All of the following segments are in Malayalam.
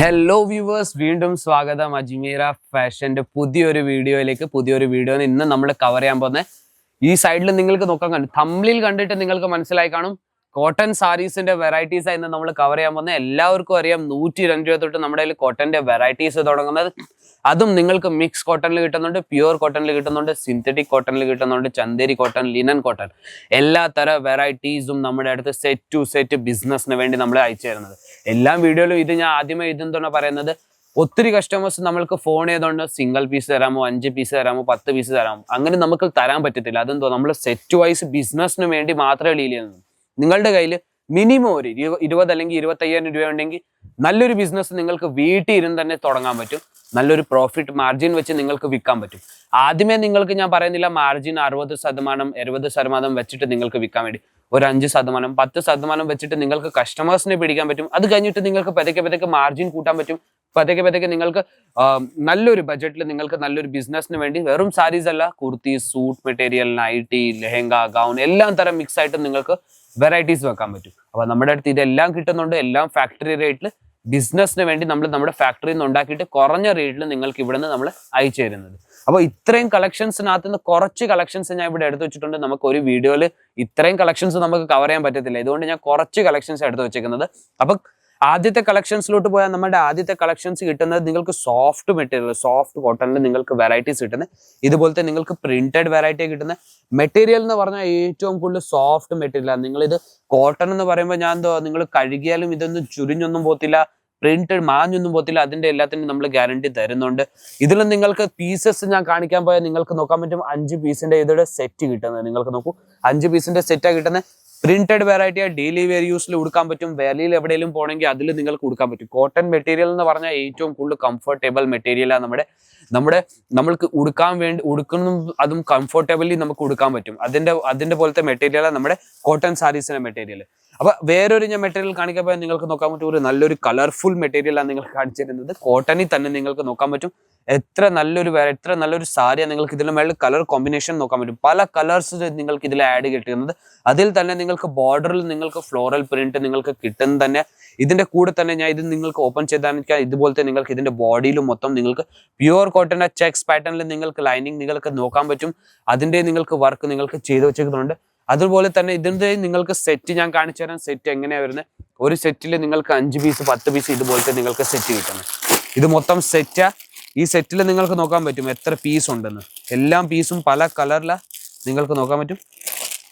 ഹലോ വ്യൂവേഴ്സ്, വീണ്ടും സ്വാഗതം അജ്മീറ ഫാഷന്റെ പുതിയൊരു വീഡിയോ ഇന്ന് നമ്മൾ കവർ ചെയ്യാൻ പോകുന്നത്. ഈ സൈഡിൽ നിങ്ങൾക്ക് നോക്കാൻ കാണും, തമ്മിൽ കണ്ടിട്ട് നിങ്ങൾക്ക് മനസ്സിലായി കാണും, കോട്ടൺ സാരീസിന്റെ വെറൈറ്റീസ് ആയിരുന്നു നമ്മൾ കവർ ചെയ്യാൻ പോകുന്നത്. എല്ലാവർക്കും അറിയാം 102 രൂപ തൊട്ട് നമ്മുടെ കയ്യിൽ കോട്ടന്റെ വെറൈറ്റീസ് തുടങ്ങുന്നത്. അതും നിങ്ങൾക്ക് മിക്സ് കോട്ടണിൽ കിട്ടുന്നുണ്ട്, പ്യുവർ കോട്ടണിൽ കിട്ടുന്നുണ്ട്, സിന്തറ്റിക് കോട്ടണിൽ കിട്ടുന്നുണ്ട്, ചന്ദേരി കോട്ടൺ, ലിനൻ കോട്ടൺ, എല്ലാ തരം വെറൈറ്റീസും നമ്മുടെ അടുത്ത് സെറ്റ് ടു സെറ്റ് ബിസിനസ്സിന് വേണ്ടി നമ്മൾ അയച്ചു തരുന്നത്. എല്ലാ വീഡിയോയിലും ഇത് ഞാൻ ആദ്യമേ ഇതെന്താണ് പറയുന്നത്, ഒത്തിരി കസ്റ്റമേഴ്സ് നമ്മൾക്ക് ഫോൺ ചെയ്തുകൊണ്ട് സിംഗിൾ പീസ് തരാമോ, 5 പീസ് തരാമോ, 10 പീസ് തരാമോ, അങ്ങനെ നമുക്ക് തരാൻ പറ്റത്തില്ല. അതെന്തോ നമ്മൾ സെറ്റ് വൈസ് ബിസിനസ്സിന് വേണ്ടി മാത്രമേ ഡീൽ ചെയ്യുന്നത്. നിങ്ങളുടെ കയ്യിൽ മിനിമം ഒരു 20 അല്ലെങ്കിൽ 25,000 രൂപ ഉണ്ടെങ്കിൽ നല്ലൊരു ബിസിനസ് നിങ്ങൾക്ക് വീട്ടിൽ ഇരുന്ന് തന്നെ തുടങ്ങാൻ പറ്റും. നല്ലൊരു പ്രോഫിറ്റ് മാർജിൻ വെച്ച് നിങ്ങൾക്ക് വിൽക്കാൻ പറ്റും. ആദ്യമേ നിങ്ങൾക്ക് ഞാൻ പറയുന്നില്ല മാർജിൻ 60%, 70% വെച്ചിട്ട് നിങ്ങൾക്ക് വിൽക്കാൻ വേണ്ടി ഒരു 5%, 10% വെച്ചിട്ട് നിങ്ങൾക്ക് കസ്റ്റമേഴ്സിനെ പിടിക്കാൻ പറ്റും. അത് കഴിഞ്ഞിട്ട് നിങ്ങൾക്ക് പതുക്കെ മാർജിൻ കൂട്ടാൻ പറ്റും. പതുക്കെ നിങ്ങൾക്ക് നല്ലൊരു ബഡ്ജറ്റിൽ നിങ്ങൾക്ക് നല്ലൊരു ബിസിനസ്സിന് വേണ്ടി വെറും സാരീസ് അല്ല, kurti, suit material, nighty, lehenga, gown എല്ലാം തരം മിക്സ് ആയിട്ട് നിങ്ങൾക്ക് വെറൈറ്റീസ് വെക്കാൻ പറ്റും. അപ്പൊ നമ്മുടെ അടുത്ത് ഇതെല്ലാം കിട്ടുന്നുണ്ട്. എല്ലാം ഫാക്ടറി റേറ്റിൽ ബിസിനസ്സിന് വേണ്ടി നമ്മൾ നമ്മുടെ ഫാക്ടറിയിൽ നിന്ന് ഉണ്ടാക്കിയിട്ട് കുറഞ്ഞ റേറ്റിൽ നിങ്ങൾക്ക് ഇവിടെ നിന്ന് നമ്മൾ അയച്ചു തരുന്നത്. അപ്പോൾ ഇത്രയും കളക്ഷൻസിനകത്ത് നിന്ന് കുറച്ച് കളക്ഷൻസ് ഞാൻ ഇവിടെ എടുത്തു വെച്ചിട്ടുണ്ട്. നമുക്ക് ഒരു വീഡിയോയിൽ ഇത്രയും കളക്ഷൻസ് നമുക്ക് കവർ ചെയ്യാൻ പറ്റത്തില്ല. ഇതുകൊണ്ട് ഞാൻ കുറച്ച് കളക്ഷൻസ് എടുത്തു വെച്ചേക്കുന്നത്. അപ്പൊ ആദ്യത്തെ കളക്ഷൻസിലോട്ട് പോയാൽ നമ്മുടെ ആദ്യത്തെ കളക്ഷൻസ് കിട്ടുന്നത് നിങ്ങൾക്ക് സോഫ്റ്റ് മെറ്റീരിയൽ, സോഫ്റ്റ് കോട്ടണിൽ നിങ്ങൾക്ക് വെറൈറ്റീസ് കിട്ടുന്നത്. ഇതുപോലത്തെ നിങ്ങൾക്ക് പ്രിന്റഡ് വെറൈറ്റി കിട്ടുന്ന മെറ്റീരിയൽ എന്ന് പറഞ്ഞാൽ ഏറ്റവും കൂടുതൽ സോഫ്റ്റ് മെറ്റീരിയലാണ്. നിങ്ങളിത് കോട്ടൺ എന്ന് പറയുമ്പോൾ ഞാൻ എന്തോ നിങ്ങൾ കഴുകിയാലും ഇതൊന്നും ചുരിഞ്ഞൊന്നും പോത്തില്ല, പ്രിന്റഡ് മാഞ്ഞൊന്നും പോത്തില്ല. അതിന്റെ എല്ലാത്തിനും നമ്മൾ ഗ്യാരണ്ടി തരുന്നുണ്ട്. ഇതിൽ നിങ്ങൾക്ക് പീസസ് ഞാൻ കാണിക്കാൻ പോയാൽ നിങ്ങൾക്ക് നോക്കാൻ പറ്റും 5 പീസിന്റെ ഇതോടെ സെറ്റ് കിട്ടുന്നത്. നിങ്ങൾക്ക് നോക്കൂ, 5 പീസിന്റെ സെറ്റാണ് കിട്ടുന്നത്. പ്രിന്റഡ് വെറൈറ്റി ഡെയിലി വെയർ യൂസിൽ കൊടുക്കാൻ പറ്റും. വെളിയിൽ എവിടെയെങ്കിലും പോകണമെങ്കിൽ അതിൽ നിങ്ങൾക്ക് കൊടുക്കാൻ പറ്റും. കോട്ടൺ മെറ്റീരിയൽ എന്ന് പറഞ്ഞാൽ ഏറ്റവും കൂടുതൽ കംഫർട്ടബിൾ മെറ്റീരിയലാണ് നമ്മൾക്ക് ഉടുക്കുന്ന അതും കംഫർട്ടബിളി നമുക്ക് കൊടുക്കാൻ പറ്റും. അതിന്റെ പോലത്തെ മെറ്റീരിയലാണ് നമ്മുടെ കോട്ടൺ സാരീസിന്റെ മെറ്റീരിയൽ. അപ്പൊ വേറൊരു ഞാൻ മെറ്റീരിയൽ കാണിക്കാൻ പോയാൽ നിങ്ങൾക്ക് നോക്കാൻ പറ്റും, ഒരു നല്ലൊരു കളർഫുൾ മെറ്റീരിയലാണ് നിങ്ങൾക്ക് കാണിച്ചിരുന്നത്. കോട്ടണിൽ തന്നെ നിങ്ങൾക്ക് നോക്കാൻ പറ്റും എത്ര നല്ലൊരു സാരിയാണ്. നിങ്ങൾക്ക് ഇതിന്റെ മേളിൽ കളർ കോമ്പിനേഷൻ നോക്കാൻ പറ്റും. പല കളേഴ്സ് നിങ്ങൾക്ക് ഇതിൽ ആഡ് കിട്ടുന്നത്. അതിൽ തന്നെ നിങ്ങൾക്ക് ബോർഡറിൽ നിങ്ങൾക്ക് ഫ്ലോറൽ പ്രിന്റ് നിങ്ങൾക്ക് കിട്ടുന്നത് തന്നെ. ഇതിന്റെ കൂടെ തന്നെ ഞാൻ ഇത് നിങ്ങൾക്ക് ഓപ്പൺ ചെയ്താൽ ഇതുപോലത്തെ നിങ്ങൾക്ക് ഇതിന്റെ ബോഡിയിൽ മൊത്തം നിങ്ങൾക്ക് പ്യുവർ കോട്ടന്റെ ചെക്സ് പാറ്റേണിൽ നിങ്ങൾക്ക് ലൈനിങ് നിങ്ങൾക്ക് നോക്കാൻ പറ്റും. അതിന്റെ നിങ്ങൾക്ക് വർക്ക് നിങ്ങൾക്ക് ചെയ്ത് വെച്ചിട്ടുണ്ട്. അതുപോലെ തന്നെ ഇതിന്റെ നിങ്ങൾക്ക് സെറ്റ് ഞാൻ കാണിച്ചു തരാം. സെറ്റ് എങ്ങനെയാണ് വരുന്നത്, ഒരു സെറ്റിൽ നിങ്ങൾക്ക് 5 പീസ് 10 പീസ് ഇതുപോലത്തെ നിങ്ങൾക്ക് സെറ്റ് കിട്ടുന്നത്. ഇത് മൊത്തം സെറ്റാ. ഈ സെറ്റിൽ നിങ്ങൾക്ക് നോക്കാൻ പറ്റും എത്ര പീസ് ഉണ്ടെന്ന്. എല്ലാം പീസും പല കളറിലാണ് നിങ്ങൾക്ക് നോക്കാൻ പറ്റും.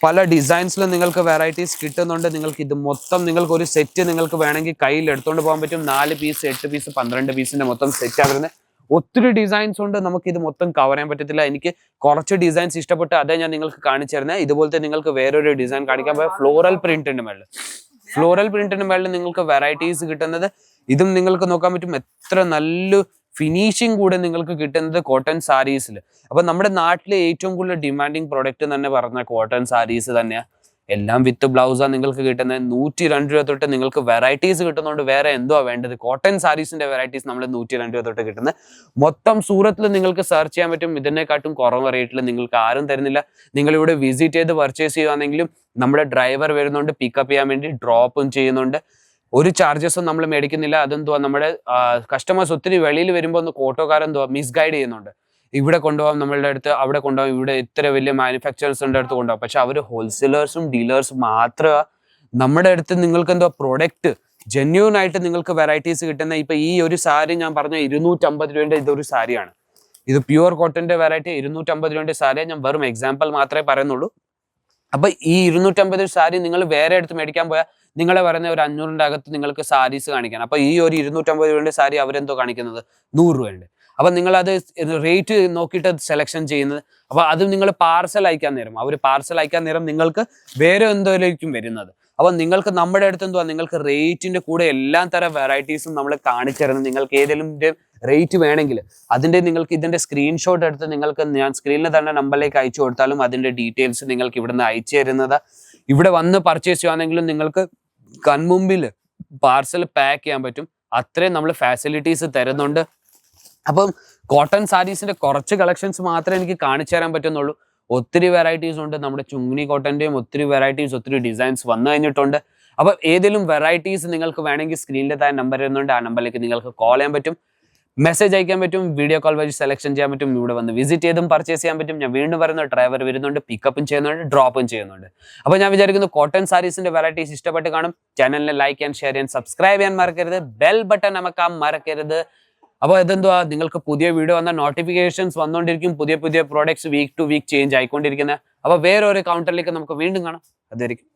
പല ഡിസൈൻസിലും നിങ്ങൾക്ക് വെറൈറ്റീസ് കിട്ടുന്നുണ്ട്. നിങ്ങൾക്ക് ഇത് മൊത്തം നിങ്ങൾക്ക് ഒരു സെറ്റ് നിങ്ങൾക്ക് വേണമെങ്കിൽ കയ്യിൽ എടുത്തുകൊണ്ട് പോകാൻ പറ്റും. 4 പീസ് 8 പീസ് 12 പീസിന്റെ മൊത്തം സെറ്റാണ് വരുന്നത്. ഒത്തിരി ഡിസൈൻസ് ഉണ്ട്. നമുക്ക് ഇത് മൊത്തം കവർ ചെയ്യാൻ പറ്റത്തില്ല. എനിക്ക് കുറച്ച് ഡിസൈൻസ് ഇഷ്ടപ്പെട്ട് അതേ ഞാൻ നിങ്ങൾക്ക് കാണിച്ചു തരുന്നത്. ഇതുപോലത്തെ നിങ്ങൾക്ക് വേറൊരു ഡിസൈൻ കാണിക്കാൻ പോയാൽ ഫ്ലോറൽ പ്രിന്റിന്റെ മേളിൽ നിങ്ങൾക്ക് വെറൈറ്റീസ് കിട്ടുന്നത്. ഇതും നിങ്ങൾക്ക് നോക്കാൻ പറ്റും എത്ര നല്ല ഫിനിഷിംഗ് കൂടെ നിങ്ങൾക്ക് കിട്ടുന്നത് കോട്ടൺ സാരീസിൽ. അപ്പൊ നമ്മുടെ നാട്ടിലെ ഏറ്റവും കൂടുതൽ ഡിമാൻഡിങ് പ്രോഡക്റ്റ് തന്നെ പറഞ്ഞ കോട്ടൺ സാരീസ് തന്നെയാണ്. എല്ലാം വിത്ത് ബ്ലൗസാണ് നിങ്ങൾക്ക് കിട്ടുന്നത്. 102 രൂപ തൊട്ട് നിങ്ങൾക്ക് വെറൈറ്റീസ് കിട്ടുന്നുണ്ട്. വേറെ എന്തോ വേണ്ടത്, കോട്ടൺ സാരീസിന്റെ വെറൈറ്റീസ് നമ്മൾ 102 രൂപ തൊട്ട് കിട്ടുന്നത്. മൊത്തം സൂറത്തിൽ നിങ്ങൾക്ക് സെർച്ച് ചെയ്യാൻ പറ്റും. ഇതിനെക്കാട്ടും കുറവ് റേറ്റിൽ നിങ്ങൾക്ക് ആരും തരുന്നില്ല. നിങ്ങൾ ഇവിടെ വിസിറ്റ് ചെയ്ത് പർച്ചേസ് ചെയ്യുകയാണെങ്കിലും നമ്മുടെ ഡ്രൈവർ വരുന്നുണ്ട്, പിക്കപ്പ് ചെയ്യാൻ വേണ്ടി ഡ്രോപ്പും ചെയ്യുന്നുണ്ട്. ഒരു ചാർജസും നമ്മൾ മേടിക്കുന്നില്ല. അതെന്തുവാ, നമ്മുടെ കസ്റ്റമേഴ്സ് ഒത്തിരി വെളിയിൽ വരുമ്പോൾ ഓട്ടോക്കാരെന്തുവാ മിസ്ഗൈഡ് ചെയ്യുന്നുണ്ട്. ഇവിടെ കൊണ്ടുപോകാം, നമ്മളുടെ അടുത്ത് അവിടെ കൊണ്ടുപോകാം, ഇവിടെ ഇത്ര വലിയ മാനുഫാക്ചറേഴ്സിന്റെ അടുത്ത് കൊണ്ടുപോകാം. പക്ഷെ അവർ ഹോൾസെയിലേഴ്സും ഡീലേഴ്സും മാത്രമേ നമ്മുടെ അടുത്ത് നിങ്ങൾക്ക് എന്തോ പ്രൊഡക്റ്റ് ജെന്യൂൻ ആയിട്ട് നിങ്ങൾക്ക് വെറൈറ്റീസ് കിട്ടുന്ന. ഇപ്പൊ ഈ ഒരു സാരി ഞാൻ പറഞ്ഞ 250 രൂപയുടെ ഇതൊരു സാരിയാണ്. ഇത് പ്യുവർ കോട്ടന്റെ വെറൈറ്റി 250 രൂപയുടെ സാരിയാണ്. ഞാൻ വെറും എക്സാമ്പിൾ മാത്രമേ പറയുന്നുള്ളൂ. അപ്പൊ ഈ 250 സാരി നിങ്ങൾ വേറെ അടുത്ത് മേടിക്കാൻ പോയാൽ നിങ്ങളെ പറയുന്ന ഒരു 500ന്റെ അകത്ത് നിങ്ങൾക്ക് സാരീസ് കാണിക്കാൻ. അപ്പൊ ഈ ഒരു 250 രൂപയുടെ സാരി അവരെന്തോ കാണിക്കുന്നത് 100 രൂപയുണ്ട്. അപ്പൊ നിങ്ങളത് റേറ്റ് നോക്കിയിട്ട് സെലക്ഷൻ ചെയ്യുന്നത്. അപ്പൊ അത് നിങ്ങൾ പാർസൽ അയക്കാൻ നേരം നിങ്ങൾക്ക് വേറെ എന്തോലേക്കും വരുന്നത്. അപ്പൊ നിങ്ങൾക്ക് നമ്മുടെ അടുത്ത് എന്തുവാ, നിങ്ങൾക്ക് റേറ്റിന്റെ കൂടെ എല്ലാ തരം വെറൈറ്റീസും നമ്മൾ കാണിച്ചു തരുന്നത്. നിങ്ങൾക്ക് ഏതെങ്കിലും റേറ്റ് വേണമെങ്കിൽ അതിന്റെ നിങ്ങൾക്ക് ഇതിന്റെ സ്ക്രീൻഷോട്ട് എടുത്ത് നിങ്ങൾക്ക് ഞാൻ സ്ക്രീനിൽ തന്നെ നമ്പറിലേക്ക് അയച്ചു കൊടുത്താലും അതിന്റെ ഡീറ്റെയിൽസ് നിങ്ങൾക്ക് ഇവിടുന്ന് അയച്ചു തരുന്നത്. ഇവിടെ വന്ന് പർച്ചേസ് ചെയ്യുകയാണെങ്കിലും നിങ്ങൾക്ക് കൺമുമ്പിൽ പാർസൽ പാക്ക് ചെയ്യാൻ പറ്റും. അത്രയും നമ്മൾ ഫാസിലിറ്റീസ് തരുന്നുണ്ട്. അപ്പം കോട്ടൺ സാരീസിന്റെ കുറച്ച് കളക്ഷൻസ് മാത്രമേ എനിക്ക് കാണിച്ചു തരാൻ പറ്റുന്നുള്ളൂ. ഒത്തിരി വെറൈറ്റീസ് ഉണ്ട്. നമ്മുടെ ചുങ്നി കോട്ടന്റെയും ഒത്തിരി വെറൈറ്റീസ്, ഒത്തിരി ഡിസൈൻസ് വന്നു കഴിഞ്ഞിട്ടുണ്ട്. അപ്പോൾ ഏതെങ്കിലും വെറൈറ്റീസ് നിങ്ങൾക്ക് വേണമെങ്കിൽ സ്ക്രീനിൽ താഴെ നമ്പർ വരുന്നുണ്ട്, ആ നമ്പറിലേക്ക് നിങ്ങൾക്ക് കോൾ ചെയ്യാൻ പറ്റും, മെസ്സേജ് അയക്കാൻ പറ്റും, വീഡിയോ കോൾ വഴി സെലക്ഷൻ ചെയ്യാൻ പറ്റും, ഇവിടെ വന്ന് വിസിറ്റ് ചെയ്തും പർച്ചേസ് ചെയ്യാൻ പറ്റും. ഞാൻ വീണ്ടും പറയുന്നു, ഡ്രൈവർ വരുന്നുണ്ട്, പിക്കപ്പും ചെയ്യുന്നുണ്ട്, ഡ്രോപ്പും ചെയ്യുന്നുണ്ട്. അപ്പോൾ ഞാൻ വിചാരിക്കുന്നു കോട്ടൺ സാരീസിന്റെ വെറൈറ്റീസ് ഇഷ്ടപ്പെട്ട് കാണും. ചാനലിനെ ലൈക്ക് ചെയ്യാൻ, ഷെയർ ചെയ്യാൻ, സബ്സ്ക്രൈബ് ചെയ്യാൻ മറക്കരുത്, ബെൽ ബട്ടൺ അമക്കാൻ മറക്കരുത്. അപ്പോൾ ഇതെന്തുവാ, നിങ്ങൾക്ക് പുതിയ വീഡിയോ വന്ന നോട്ടിഫിക്കേഷൻസ് വന്നുകൊണ്ടിരിക്കും, പുതിയ പുതിയ products week to week change ആയിക്കൊണ്ടിരിക്കുന്നത്. അപ്പോൾ വേറൊരു കൗണ്ടറിലേക്ക് നമുക്ക് വീണ്ടും കാണാം. അതായിരിക്കും.